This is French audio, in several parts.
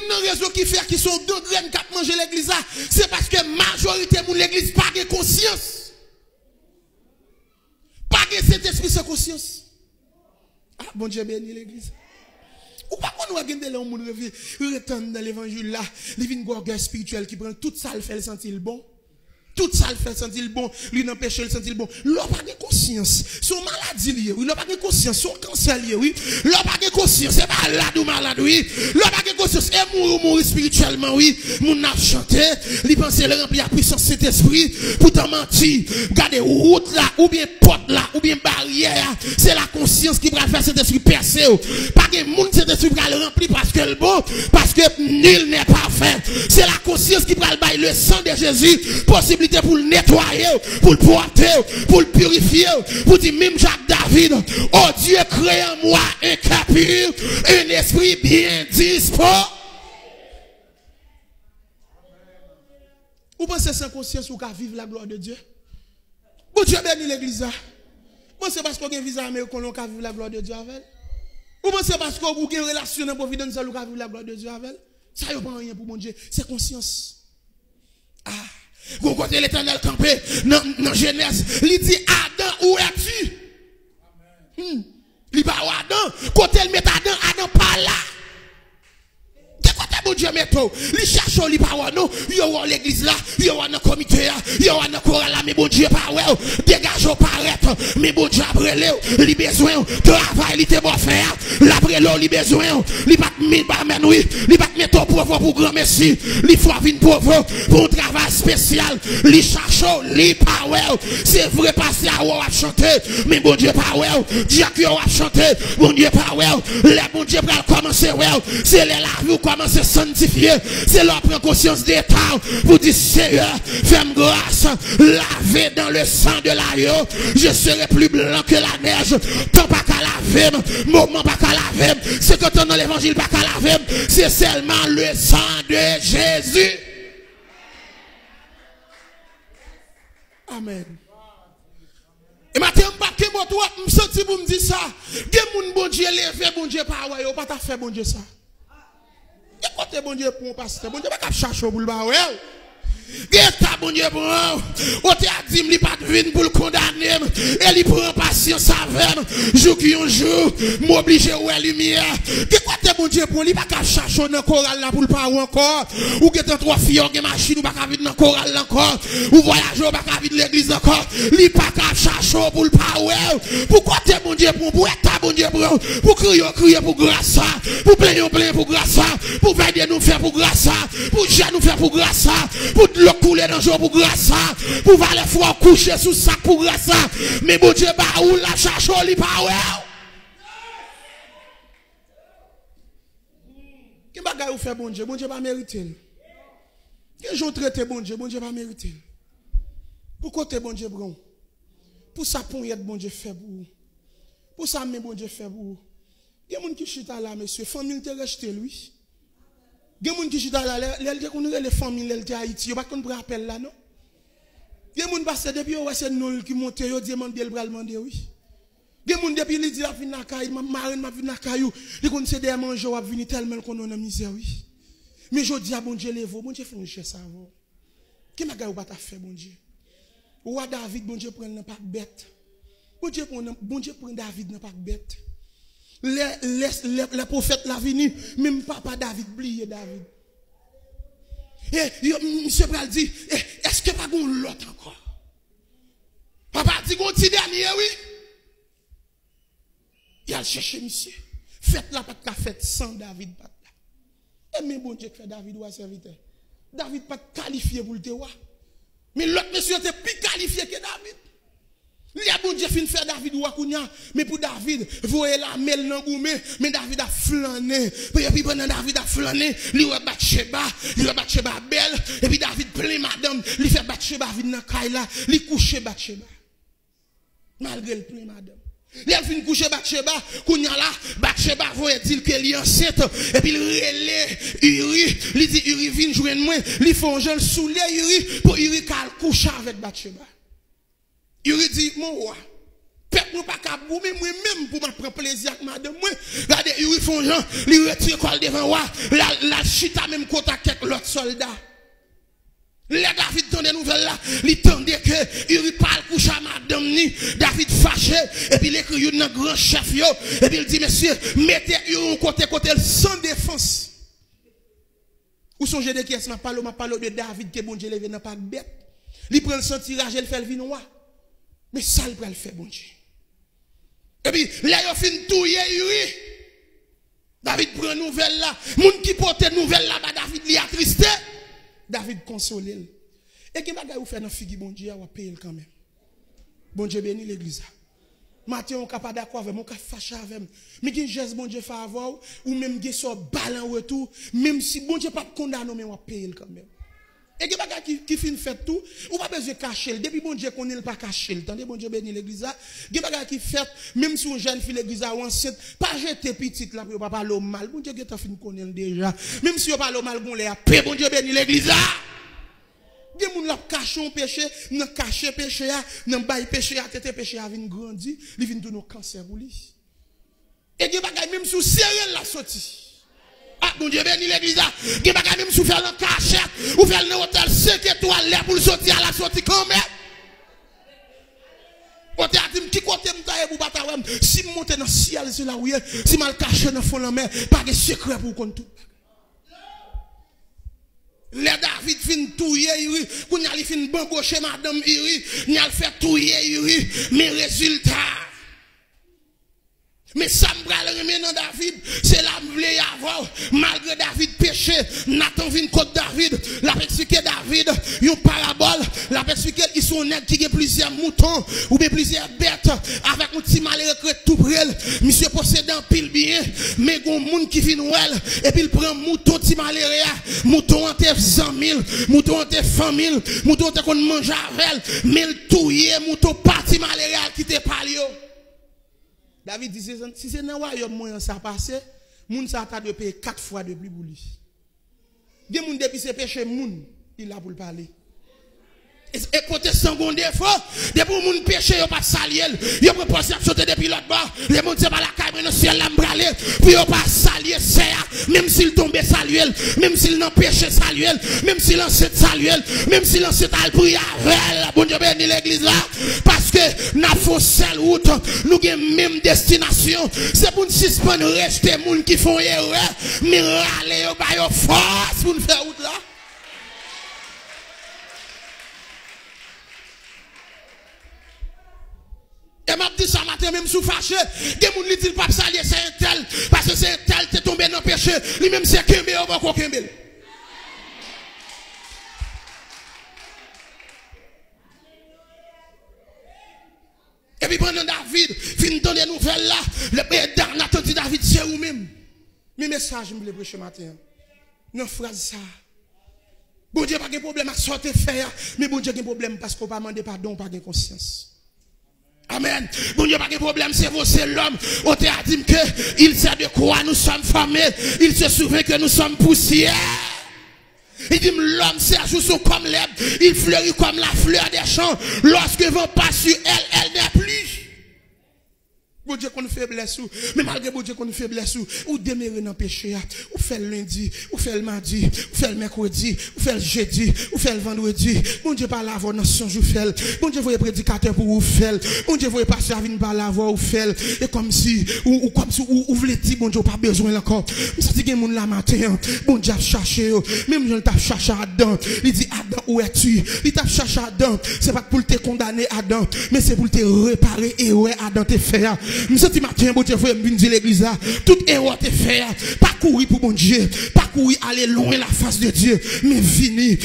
de raison qui fait qui sont deux graines qui mangent l'église, c'est parce que majorité de l'église n'a pas de conscience. Pas de cet esprit sans conscience. Ah, bon Dieu béni l'église. Ou pas qu'on va gagner là, on retourne dans l'évangile là, les vignes gorgues spirituelles qui prend tout ça, le fait le sentir bon. Tout ça le fait sentir bon, lui n'empêche le sentir bon. L'homme pas de conscience, son maladie lié, oui, l'homme pas de conscience, son cancer lié, oui. L'homme pas de conscience, c'est malade ou malade, oui. L'homme pas de conscience, et mourir spirituellement, oui. Moun n'a chanté, lui pense le remplir la puissance de cet esprit, pour t'en mentir. Regardez, route là, ou bien porte là, ou bien barrière, c'est la conscience qui va faire cet esprit percer. Pas de monde cet esprit va le remplir parce que le bon, parce que nul n'est parfait. C'est la conscience qui va le bailler le sang de Jésus, possible pour le nettoyer, pour le porter, pour le purifier, pour dire même Jacques David, oh Dieu crée en moi un cœur pur, un esprit bien disposé. Vous pensez sans conscience ou qu'à vivre la gloire de Dieu? Bon Dieu béni l'église. Vous pensez parce qu'on a un visa américain qu'on a vivre la gloire de Dieu avec? Vous pensez parce qu'on a une relation dans la providence qu'on a vivre la gloire de Dieu avec? Ça y a pas rien pour mon Dieu, c'est conscience. Ah. Vous côté l'Éternel campé dans Genèse, il dit Adam, où es-tu? Il va Adam, côté le met Adam, Adam pas là. Bon Dieu met tout. Il cherche li pas non. Yo l'église là, yo dans comité là, yo dans chorale là, mais bon Dieu pas ouais. Dégage paraître, mais bon Dieu après li besoin travail li te bon faire. L'après li besoin, li pas men oui, li pas mettre pauvre pour grand merci. Li faut venir pauvre pour un travail spécial. Li cherche li pas ouais. C'est vrai passer à ou chanter, mais bon Dieu pas ouais. Dieu qui a chanter, bon Dieu pas ouais. Les bon Dieu va commencer ouais. C'est la vie commencer sanctifié, c'est leur prendre conscience des temps pour dire Seigneur, fais-moi grâce, laver dans le sang de l'agneau, je serai plus blanc que la neige, tant pas qu'à laver, moment pas qu'à laver, c'est que dans l'évangile pas qu'à laver, c'est seulement le sang de Jésus. Amen. Et maintenant, je me sens pour me dire ça, que mon bon Dieu levé, bon Dieu pas ouais, pas ta fait bon Dieu ça. Et côté bon Dieu pour un pasteur, bon Dieu pas chercher pour le bas ouais. Geta bon Dieu pour on te a dit il pas venir pour le condamner et il prend patience avec jour qui un jour m'obliger ouais lumière. Que côté bon Dieu pour il pas chercher dans chorale là pour le pas encore ou que trois filles qui machine ou pas venir dans chorale encore ou voyager pas venir l'église encore il pas chercher pour le pas ouais. Pourquoi t'es bon Dieu pour être bon Dieu pour crier pour grâce pour plaindre pour grâce pour veiller nous faire pour grâce pour gérer nous faire pour grâce pour le couler dans le jour pour grâce, pour valer froid coucher sous sac pour grâce, mais bon Dieu, bah, ou la cherche, ou li pas, ouais. Qu'est-ce que vous faites, bon Dieu? Bon Dieu va mériter. Qu'est-ce que vous traitez, bon Dieu? Bon Dieu va mériter. Pourquoi t'es bon Dieu, bron? Pour ça, pour y être bon Dieu fait pour vous. Pour ça, mais bon Dieu fait pour vous. Il y a des gens qui chita là, monsieur, famille te rejeté, lui. Il y a des gens qui chita là, les familles de Haïti, ils ne pas qu'on prend appel là, non? Il y a des gens qui passent depuis, c'est nous qui montent, ils demandent le bras demander, oui. Il y a des gens depuis, ils disent, la vie n'a pas ma marraine m'a vu n'a pas eu, ils connaissent des manger, ils venir tellement qu'on a misère, oui. Mais je dis à bon Dieu, les bon Dieu fait un ça avant. Qu'est-ce que vous avez fait, bon Dieu? Ou à David, bon Dieu prend n'a pas bête. Bon Dieu prend David n'a pas bête. Les prophètes la venu, même papa David, oublié David. Et monsieur Pral dit, est-ce que pas bon l'autre encore? Papa dit qu'on petit dernier, oui. Il a cherché monsieur. Faites la pas de fête sans David pas là. Et même bon Dieu fait David ou à serviteur. David pas qualifié pour le terroir. Mais l'autre monsieur était plus qualifié que David. Il y a bon Dieu fin faire David ou Akounia, mais pour David, voyez la mêle dans goumé, mais David a flâné. Et puis pendant David a flâné, il a Bathsheba, belle, et puis David plein madame, il fait Bathsheba vide dans Kaila, il couche Bathsheba. Malgré le plein madame. Il a fini coucher Bathsheba, Kounia là, Bathsheba voyait dire qu'elle est enceinte, et puis il relève Uri, il dit Uri vient joindre moi, il fait un jeune soulé Uri pour Uri qu'elle couche avec Bathsheba. Il dit, mon roi, peuple pas qu'à boumer moi-même pour me prendre plaisir avec madame moi. Regardez, ils font gens, ils retirent quoi devant moi, la chita même contact avec l'autre soldat. Les David dans des nouvelles là, il tendait que il parle couche à madame ni, David fâché, et puis il écrit un grand chef yo, et puis il dit monsieur, mettez un côté sans défense. Ou songez de qui est-ce m'a parlé de David que bon Dieu levé dans pas bête. Il prend le sentirage, il fait le vin noir. Mais ça il va le faire bon Dieu. Et puis là il fin touyer Uri. David prend nouvelle là, moun qui porte nouvelle là, David li attristé. David console. Et qui bagay ou fait dans figue bon Dieu, ou payer quand même. Bon Dieu béni l'église. Matin on capable d'accord avec moi, on fâché avec moi. Mais qui geste bon Dieu fait avoir ou même qui sort balle en retour, même si bon Dieu pas condamné mais on payer quand même. Et qui bagay qui fin fait tout, ou pas besoin cacher. Depuis bon Dieu connaît pas cacher. Tendez bon Dieu béni l'église. Qui bagay qui fait même si une jeune fille l'église ou enceinte, pas jeter petite là pour pas parler mal. Bon Dieu qui t'a fin connaît déjà. Même si on parle mal bon les paix bon Dieu béni l'église. Gen moun la caché un péché, nan caché péché a, nan bay péché a, tete péché a vinn grandi, li vinn donner cancer pour lui. Et gen bagay même sous sérieux la sorti. Ah bon Dieu béni l'église là, gen bagay même sous faire le cachette ou faire le hôtel 5 étoiles là pour sortir à la sortie quand même. Côté a dit qui côté m'taye pour batawem, si monter dans ciel c'est là où si mal caché dans fond la mer, pas de secret pour compte tout. Les David fin touyer Uri, qu'on y a fin bambocher madame Uri, n'y a fait touyer Uri, mais résultat. Mais ça me prend le dans David, c'est la m'vle avoir, malgré David péché, Nathan vient contre David, la expliqué David, une parabole, la expliqué ils sont nègres qui ont plusieurs moutons, ou bien plusieurs bêtes, avec un petit malheureux tout près, monsieur possède un pile bien, mais gon monde qui vient ouel, et puis il prend mouton petit malheureux, mouton entre 100 000, mouton entre 100 000, mouton entre qu'on mange avec, mais il touye, mouton parti malheureux qui te parle yo. David dit, si c'est dans le royaume moyen ça passe, moun ça t'a de payer 4 fois de plus pour lui. Des moun depuis ses péchés, moun, il a pour le parler. Et protestant gon défaut, depuis moun péché yo pas salier, yo propose à sauter depuis l'autre bord, les moun c'est pas la caille dans ciel la m'braler, puis yo pas salier c'est même s'il tombe saluer, même s'il n'en péché saluer, même s'il en sait saluer, même s'il en sait al prier avec, bon Dieu béni l'église là, parce que n'a faux seule route, nous avons même destination, c'est pour nous suspendre rester moun qui font erreur, mais râler yo ba yo force pour nous faire route là. Et m'a dit ça matin même sous fâché, des moun li dit pas salier c'est un tel parce que c'est un tel t'es tombé dans péché, lui même c'est kembe ou pas kembe. Et puis pendant David, fin dans des nouvelles là, le père Nathan dit David c'est ou même. Mes messages me le prêcher matin. Non phrase ça. Bon Dieu pas de problème à sortir faire, mais bon Dieu a un problème parce qu'on pas demander pardon, pas de conscience. Amen. Bon Dieu pas de problème, c'est vous, c'est l'homme. On t'a dit que il sait de quoi nous sommes formés. Il se souvient que nous sommes poussière. Il dit l'homme c'est à jour comme l'herbe. Il fleurit comme la fleur des champs. Lorsque vent passe sur elle, elle n'est plus. Bon Dieu qu'on faiblesse ou, mais malgré bon Dieu qu'on faiblesse ou demeurer dans le péché, ou fait le lundi, ou fait le mardi, ou fait le mercredi, ou fait le jeudi, ou fait le vendredi. Bon Dieu par la voix dans son jour fait. Bon Dieu voyez prédicateur pour vous faire. Bon Dieu voyez passer à venir par la voix ou faire. Et comme si ou voulez dire bon Dieu pas besoin encore. Mais ça dit que moun la matin, bon Dieu a cherché, même je t'a cherché Adam. Il dit Adam où es-tu? Il t'a cherché Adam, c'est pas pour te condamner Adam, mais c'est pour te réparer et ouais Adam te faire. Monsieur ti matin bon Dieu faut me dire l'église là tout erreur te faire pas courir pour bon Dieu pas courir aller loin la face de Dieu mais vini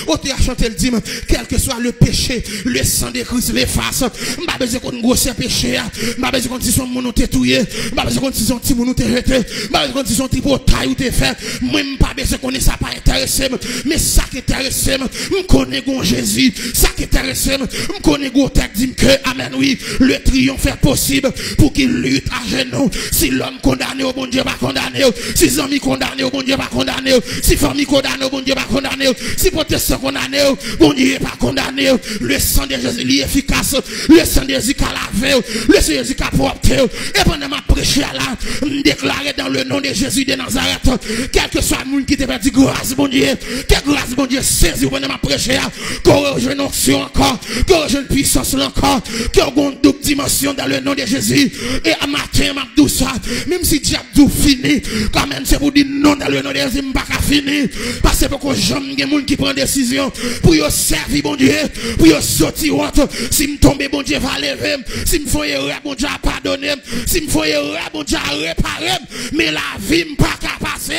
on te a chanté le dimanche quel que soit le péché le sang de Christ l'efface pas besoin qu'on grosse péché pas besoin qu'on dise son moun te touyer pas besoin qu'on dise son petit moun te jeter pas besoin qu'on dise son petit portail ou te faire même pas besoin qu'on ça pas intéressé mais ça qui intéresse me connais gon Jésus ça qui intéresse me connais gon texte dit que amen oui le triomphe est possible pour qu'il lutte à genoux. Si l'homme condamné au bon Dieu va condamner, si les amis condamnés au bon bon Dieu pas condamné. Si famille condamné, bon Dieu pas condamné. Si protestant condamné, bon Dieu pas condamné. Le sang de Jésus est efficace. Le sang de Jésus a lavé. Le sang de Jésus a porté. Et pendant ma prêche là, me déclarer dans le nom de Jésus de Nazareth, quel que soit le monde qui te fait grâce, bon Dieu, quelle grâce, bon Dieu, saisi pendant ma prêche là, qu'on rejoue une onction encore, qu'on rejoue une puissance là encore, qu'on ait une double dimension dans le nom de Jésus. Et à matin, m'a dit ça, même si diable tout fini, quand même c'est pour dire non dans le nom de Jésus, m'a pas fini, parce que pour que j'aime des gens qui prennent décision, pour y servir, bon Dieu, pour y sortir honte, si me tombe, bon Dieu va lever, si me font erreur, bon Dieu a pardonné, si me font erreur, bon Dieu a réparé, mais la vie m'a pas passer.